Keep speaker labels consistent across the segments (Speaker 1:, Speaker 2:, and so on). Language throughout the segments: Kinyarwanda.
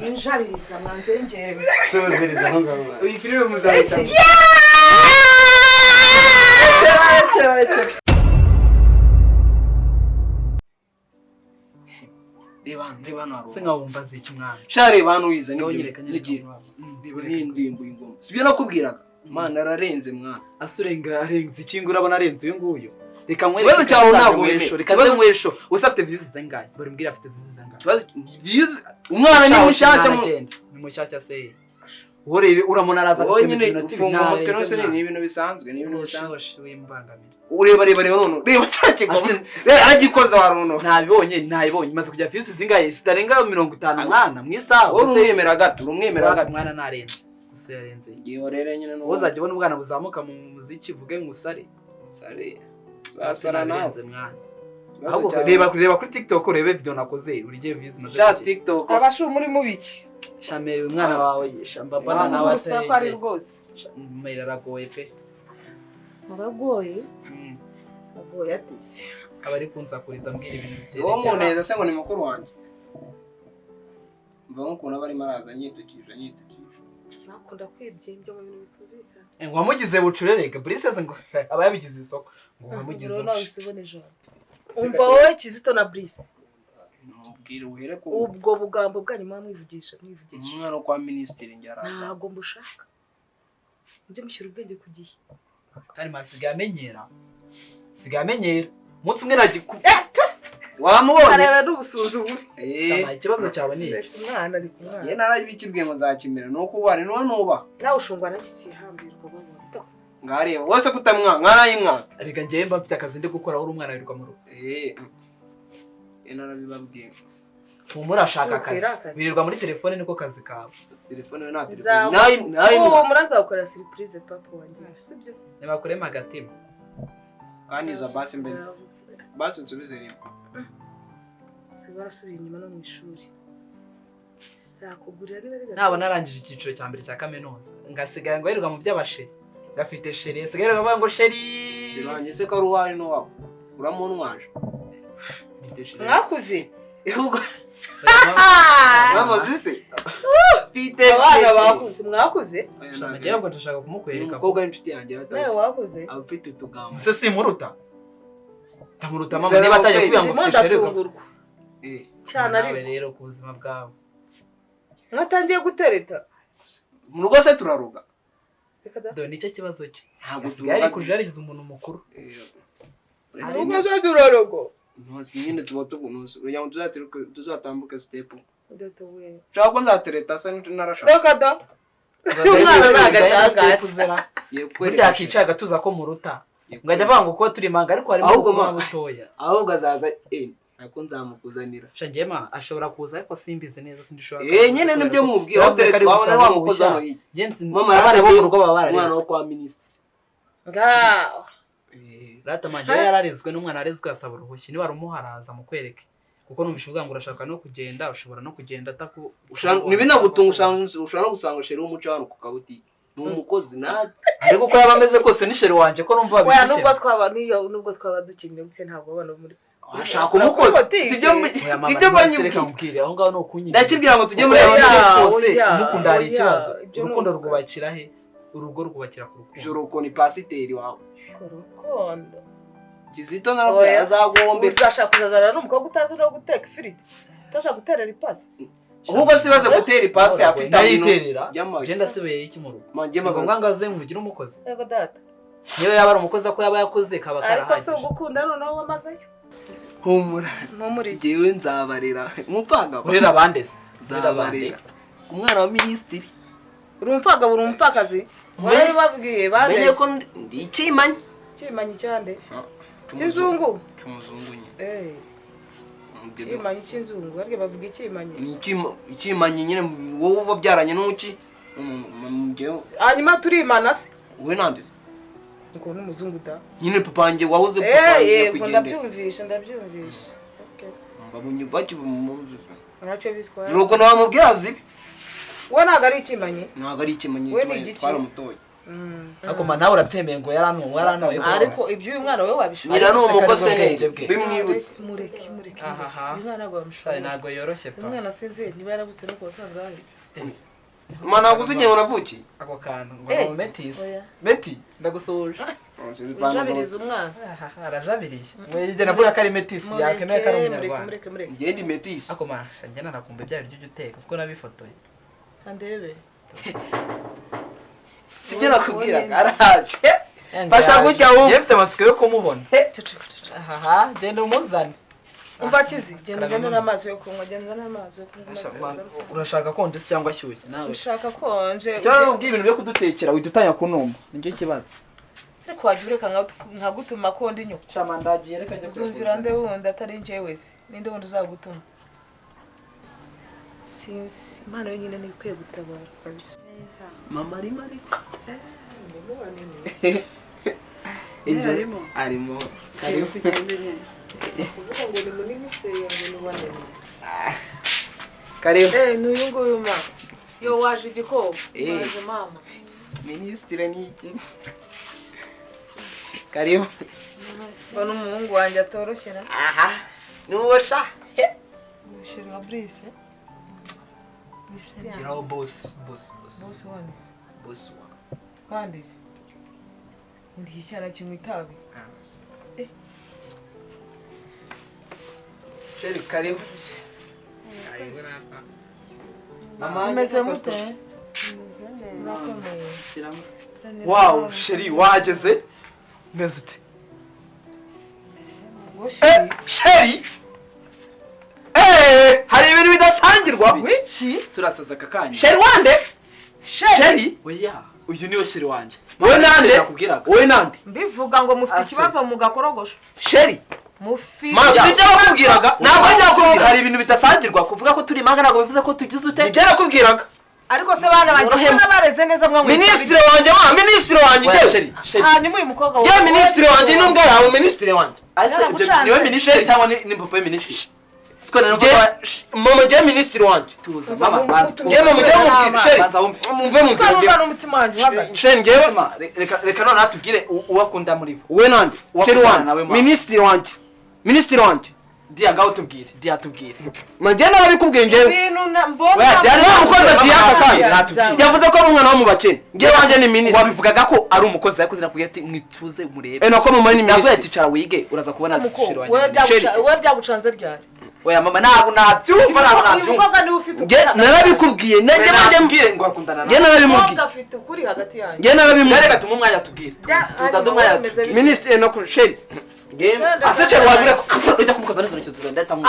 Speaker 1: injabiriza mwanzengere
Speaker 2: sozereza aho ngaho
Speaker 3: iyi filime muzahita reba naro
Speaker 2: singa wumva ziki mwana
Speaker 3: share bantu wize
Speaker 2: ngiye
Speaker 3: n'indimbo y'ingoma sibyo nakubwiraga mana ararenze mwana
Speaker 2: asurenga arenze ikingura abona arenze uyu nguyu reka
Speaker 3: kibazo cyawe ntabwo
Speaker 2: reka mwesho usafite views zingahe bari mbwira afite views zingahe
Speaker 3: kibazo views umwana ni mushasha
Speaker 2: ni mushasha se wore uramona araza
Speaker 3: kutemeza ufunga umutwe nose ni ibintu bisanzwe ni ibintu bisanzwe
Speaker 2: wimbangamira
Speaker 3: ureba none reba cyakigwa aragikoza waruno
Speaker 2: ntabibonye maze kujya views zingahe zitarenga 50 mwana mwisaho
Speaker 3: urumwemera gato
Speaker 2: mwana narenze gusa yarenze
Speaker 3: iyo rero nyine no
Speaker 2: uzajya ubona ubwana buzamuka mu muziki vuge ngusare
Speaker 3: sare basara nawe
Speaker 2: mwana ahubwo reba kuri TikTok urebe video nakoze urigiye views maze
Speaker 3: chat TikTok
Speaker 1: abashu muri mubiki
Speaker 2: shamere umwana wawe shambabana nawe
Speaker 1: atari rwose
Speaker 2: mera ragoye pe
Speaker 1: aragoye atise
Speaker 2: abari kunsakuriza mbwira ibintu
Speaker 3: wo muneza se ngo ni mukuru wanjye mva nk'ukuntu abari maraza nyitukije
Speaker 1: nakunda kwibye ibyo mu bintu bitubika
Speaker 2: ngo wamugize bucurerega Brice ngo aba yabigize isoko ngo wamugize
Speaker 1: nawe usiboneje umva wowe Kizito na Brice
Speaker 3: mubwire uhere ko
Speaker 1: ubwo bugambo bwanyu mwivugisha
Speaker 3: umwana kwa ministeri njyara
Speaker 1: ntago mbushaka ujye mushyira ubwenge ku gihe
Speaker 2: kandi masigaye amenyera umunsi umwe nagiku
Speaker 3: wamubonye
Speaker 1: areba n'ubusuzuguro
Speaker 2: ikibazo cyawe ni
Speaker 1: umwana ari kumwana
Speaker 3: ye narabikibwiye ngo nzakimera nuko ubane nuba
Speaker 1: nawe ushungwa naki kihambirwa babona
Speaker 3: ngareba wose kutamwa nkarayimwa
Speaker 2: ariko ngiye mba mfite akazi ndi gukora uri umwana wiruka mu rugo
Speaker 3: narabibabwiye
Speaker 2: murashaka akazi birirwa muri telefone niko kazi kawe
Speaker 3: telefone na telefone nayi
Speaker 1: muraza gukora surprise papa wanjye sibyo
Speaker 2: nibakurema agatima
Speaker 3: kandi za basi mbere basi nsubize rimwe
Speaker 1: barasubiye inyuma no mu ishuri zakugurira niba
Speaker 2: nabo narangije icyiciro cya mbere cya kaminuza ngasigaye ngo yirirwa mu by'abasheri gafite sheri yasigaye bavuga ngo sheri
Speaker 3: birangeze ko ari uwawe no wawe uramunwaje
Speaker 1: mwakuze
Speaker 3: ahubwo mwamuzi se
Speaker 1: pite sheri bakuze mwakuze
Speaker 2: ngiye ngo ndashaka kumukwereka
Speaker 3: umukobwa w'inshuti yanjye
Speaker 1: nawe wakuze
Speaker 3: abafite utugambo
Speaker 2: se simuruta ndamuruta mama niba ataje kuya ngo mfite sheri
Speaker 1: cyane ari
Speaker 2: rero ku buzima bwawe
Speaker 1: mwatangiye gutereta
Speaker 3: mu rugo se turaruga
Speaker 2: do nicyo kibazo cye
Speaker 3: ntabwo
Speaker 2: yari kujariza umuntu mukuru
Speaker 1: ariko zo durarogo
Speaker 3: ntuzi nyine tuba tugunuza uya ngo tuzatambuke step
Speaker 1: ndoto we
Speaker 3: cyangwa nzatereta se narashaka
Speaker 1: dokada umwana nagatangaza
Speaker 2: burya akicaga tuza ko muruta ngajya vanga uko turi manga ariko harimo ubwo mutoya
Speaker 3: ahubwo azaza nako nzamukuzanira
Speaker 2: shangema ashobora kuza ariko simbize neza sindishobora
Speaker 3: nyine nibyo mubwira wabona wa mukozi aho
Speaker 2: mama abana bo mu rugo baba barareze
Speaker 3: umwana wo kwa ministre
Speaker 1: ngaho
Speaker 2: rata manje yararizwe n'umwana arezwe asaba uruhushyi niba rumuharaza mu kwereke kuko numvisha uvuga ngo urashaka no kugenda ushobora no kugenda ataku
Speaker 3: nibi nagutunga ushobora no gusanga sheri w'umuco hano ku kabutiki ni umukozi na
Speaker 2: ariko ko yaba ameze kose ni sheri wanje ko numva
Speaker 1: babishye nubwo twaba dukinye gute ntabwo abana muri
Speaker 3: ashaka umukozi sibyo ibyo
Speaker 2: banyibwira nkubwire aho ngaho no kunyira
Speaker 3: ndakibwira ngo tujye muri
Speaker 2: kose mukunda hari ikibazo urukundo rwubakira he urugo rwubakira ku rukundo
Speaker 3: joro ni pasiteri wawe
Speaker 1: urukundo
Speaker 3: Kizito naravuye azagombe
Speaker 1: uzashaka kuzazana n'umukobwa utazi no guteka ifiriti utaza guterera ipasi
Speaker 3: ahubwo sibaze gutera ipasi afite
Speaker 2: ayiterera je ndasebeye iki mu rugo ngombwa ngaze mugira umukozi
Speaker 1: yego data
Speaker 2: niyo yaba ari umukozi ko yaba yakoze kaba karahagije
Speaker 1: ariko so gukunda noneho wamazeyo
Speaker 3: humura
Speaker 1: muri
Speaker 3: jewe nzabarera umupanga
Speaker 2: urera abandese
Speaker 3: nzabarera umwana wa ministeri
Speaker 1: urumfaga burumfakazi wari babwiye bande
Speaker 3: menye ko ndicimanye
Speaker 1: kimanyi cyande Kizungu
Speaker 3: cyumuzungu
Speaker 1: kimanyi cy'inzungu ariko bavuga ikimanyi
Speaker 3: ikimanyi nyine wowe ubabyaranye n'uki
Speaker 1: hanyuma turimana se
Speaker 3: we nandese
Speaker 1: ngo n'umuzungu da
Speaker 3: nyine papa nge wahoze kupangira
Speaker 1: kugenda ndabyumvisha okay
Speaker 3: babunye baki bumuzuza
Speaker 1: ntacyo bitwara
Speaker 3: ruko nawe mubwira zibi
Speaker 1: we ntago ari ikimanyi
Speaker 3: ntago ari ikimanyi
Speaker 1: we ni igiki
Speaker 3: twara mutoya
Speaker 2: akoma nawe urabyemeye ngo yaranoye
Speaker 1: ariko ibyo uyu mwana wewe wabishobora
Speaker 3: nyira n'umukose nege bimwibutse
Speaker 1: mureke uyu mwana ntabwo
Speaker 2: Shari
Speaker 1: wamushobora
Speaker 2: ntago yoroshye pa
Speaker 1: umwana asize niba yaravutse no kuwa kangahe
Speaker 3: mana naguze igihe unavukiye
Speaker 2: ako kantu ngo no metis meti ndagusoje
Speaker 1: ujabiriza umwana
Speaker 2: arajabiriye mwege navuga ko ari metis yakemeye ko ari umunyarwanda
Speaker 3: ngende metis
Speaker 2: akoma njye narakumva ibya biryo uteka uko nabifotoye
Speaker 1: andebe
Speaker 3: sibyo nakubwiraga araje fasha gutya wowe
Speaker 2: yefite amatsiko yo kumubona genda umuzane
Speaker 1: umva kizi genda uzane amazi yo kunywa genda n'amazi yo kunywa
Speaker 2: urashaka konje cyangwa ashyushye nawe
Speaker 1: ushaka konje
Speaker 2: cyangwa ubwiye ibintu byo kudutekera widutanya kunumba nicyo kibazo
Speaker 1: ariko waje ureka nkagutuma konde inyuko
Speaker 2: shama ndagiye reka njye
Speaker 1: uzumvira nde wundi atari nje wese ninde wundi uzagutuma sinzi imana yonyine ni ikwiye gutabara kabisa
Speaker 3: mama ari arimo karibu
Speaker 1: kuvuga ngo ni munini se ngo ni wanene
Speaker 3: karibu
Speaker 1: n'uyu nguyu ma yo waje igikobwa waje mama
Speaker 3: ministre ni iki karibu
Speaker 1: mbona umuhungu wanjye atoroshye na
Speaker 3: nuwosha
Speaker 1: sheri wa Brice
Speaker 2: kiraho boss
Speaker 1: wandise ndi icyana kimwe itabi
Speaker 3: sheri karibu
Speaker 1: mama umeze mute
Speaker 2: wow sheri wageze meze ute sheri
Speaker 3: hari ibintu bidasangirwa
Speaker 2: wiki surasaza kakanya
Speaker 3: sheri wande
Speaker 1: sheri
Speaker 2: oya uyu niwe sheri wanje
Speaker 3: wowe nande wowe nande
Speaker 1: mbivuga ngo mufite ikibazo mugakorogosha
Speaker 3: sheri
Speaker 1: mufite
Speaker 3: sibyo bakubwiraga ntabwo njya kubwira
Speaker 2: hari ibintu bitasangirwa kuvuga ko turi impanga ntabwo bivuze ko tugize ute
Speaker 3: nibyo nakubwiraga
Speaker 1: ariko se bana banjye ko nabareze neza mwamwe
Speaker 3: ministre wanjye
Speaker 2: sheri
Speaker 1: hanyuma uyu mukobwa
Speaker 3: ye ministre wanjye nubwo yawe ministre wanjye
Speaker 2: niwe ministre cyangwa ni papa ministre
Speaker 3: mama je ministre wanjye
Speaker 2: tuza mama
Speaker 3: je mama je mubwira sheri mumve
Speaker 1: twumva n'umutima wanjye uhagaze
Speaker 3: sheri ngewe
Speaker 2: reka none atubwire uwakunda muri bo
Speaker 3: we nande sheri wanjye ministre wanjye
Speaker 2: dia ngaho tubwire
Speaker 3: manje nabikubwiye ngewe
Speaker 1: ibintu mbona
Speaker 3: yari umukozi kandi yavuze ko ari umwana wo mu bakene ngewe wanje ni ministre
Speaker 2: wabivugaga ko ari umukozi ariko zinakubwiye ati mwituze murebe
Speaker 3: nako mama ni ministre
Speaker 2: ticara wige uraza kubona sheri
Speaker 1: we byagucanze ryari
Speaker 2: oya mama ntabwo nabyumva
Speaker 1: umukobwa niwe ufite
Speaker 3: nge narabikubwiye nenge
Speaker 2: mbwire ngo akundana
Speaker 3: nge narabimubwiye
Speaker 1: afite ukuri hagati yanyu
Speaker 3: nge narabimubwiye
Speaker 2: reka tumuhe umwanya tubwire tuza dumwanya
Speaker 3: ministre nako sheri
Speaker 2: asece wabire ujya kumukoza neza nicyo zigenda tamu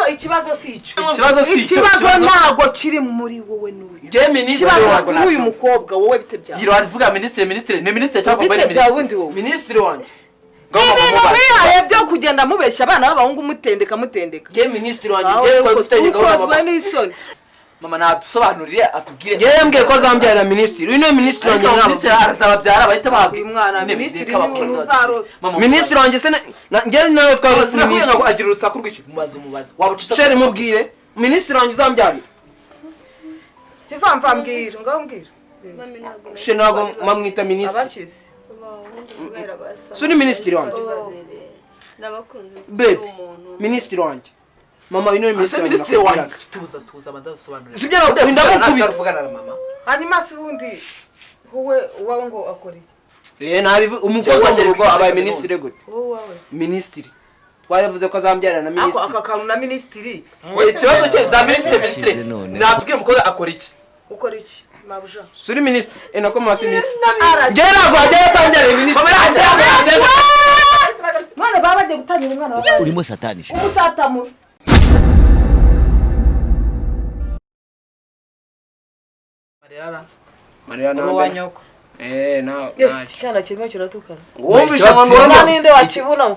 Speaker 1: ikibazo si icyo
Speaker 2: ikibazo
Speaker 1: ntago kiri muri wowe n'uyu
Speaker 3: nge ministre
Speaker 1: ikibazo n'uyu mukobwa wowe bite byawe
Speaker 2: yiro arivuga ministre ni ministre cyangwa
Speaker 1: bite byawe wundi wowe
Speaker 3: ministre wanjye
Speaker 1: ibintu bihaye byo kugenda mubeshya abana b'abahungu mutendeka
Speaker 3: nge ministre wanjye nge ko gutegeka
Speaker 1: ukozwe n'isoni
Speaker 2: mama nadusobanurire atubwire
Speaker 3: nge yambwiye ko azambyara ministre uyu ni ministre wanjye
Speaker 2: ministre arazababyara bahita bahabwa
Speaker 1: umwana ministre ni uzarota
Speaker 3: ministre wanjye se nge nawe twabose
Speaker 2: ministre ngo agira urusaku rw'iki mubaze wabucitse
Speaker 3: sheri mubwire ministre wanjye uzambyara
Speaker 1: kivamva mbwira ngaho mbwira
Speaker 3: sheri ntabwo mamwita ministre
Speaker 1: abakize
Speaker 3: suri ministre wanjye babe ministre wanjye mama ino ministre
Speaker 2: wanjye tuza badasobanurira
Speaker 3: sibyo ndamukubita
Speaker 2: tuvugana na mama
Speaker 1: hanyuma se ubundi wowe ngo akora iki
Speaker 3: nabi umukozi wo mu rugo abaye ministre gute
Speaker 1: wowe
Speaker 3: ministre twaravuze ko azambyarira na ministre
Speaker 1: aka kantu na ministre
Speaker 2: ikibazo cye za ministre natubwire umukobwa akora iki
Speaker 1: ukora iki mabuja
Speaker 3: suri ministre nako mama si ministre nge ntabwo ajya yatangira ministre
Speaker 1: mwana baba bagiye gutangira umwana wawe
Speaker 4: urimo satanisha
Speaker 1: umutatamu
Speaker 3: Maria na
Speaker 2: wanyoko
Speaker 3: na
Speaker 1: cyana kimwe kiratukana
Speaker 3: wumvisha ngo
Speaker 1: ngoma ninde wakibuna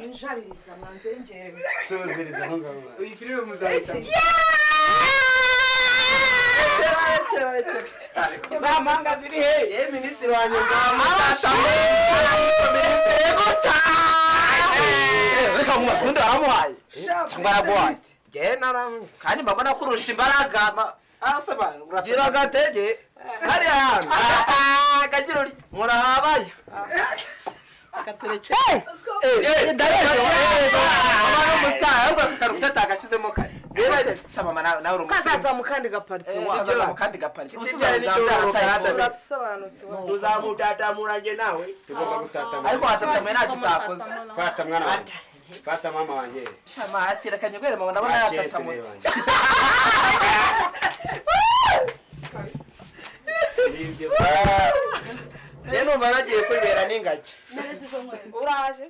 Speaker 1: injabiriza manzengere
Speaker 3: suziriza ngo iyi filime muzahita
Speaker 2: zamanga ziri he
Speaker 3: ministre wanjye ngamutatamu
Speaker 2: reka mu masundi aramuhaye
Speaker 3: cyangwa araguhaye kandi mbabona kurusha imbaraga
Speaker 1: Asaba
Speaker 4: gira gatege hari hano kagira uri murahabaya
Speaker 1: akatureke
Speaker 4: amano mustar ahubwo akakarukita tagasizemo kare reba saba nawe uri
Speaker 1: kazaza mukandi gaparite
Speaker 4: waza mukandi gaparite
Speaker 3: Usibye n'icyo
Speaker 1: urasobanutse
Speaker 4: tuzamutatamuranje nawe
Speaker 3: tugomba gutatamura
Speaker 4: ariko watatamwe ntacyo utakoze
Speaker 3: fata mwana wanjye fata mama wanjye
Speaker 4: shama akira kanyegwere mama ndabona yatatamutse rero numva nagiye kwibera n'ingagi
Speaker 1: uraje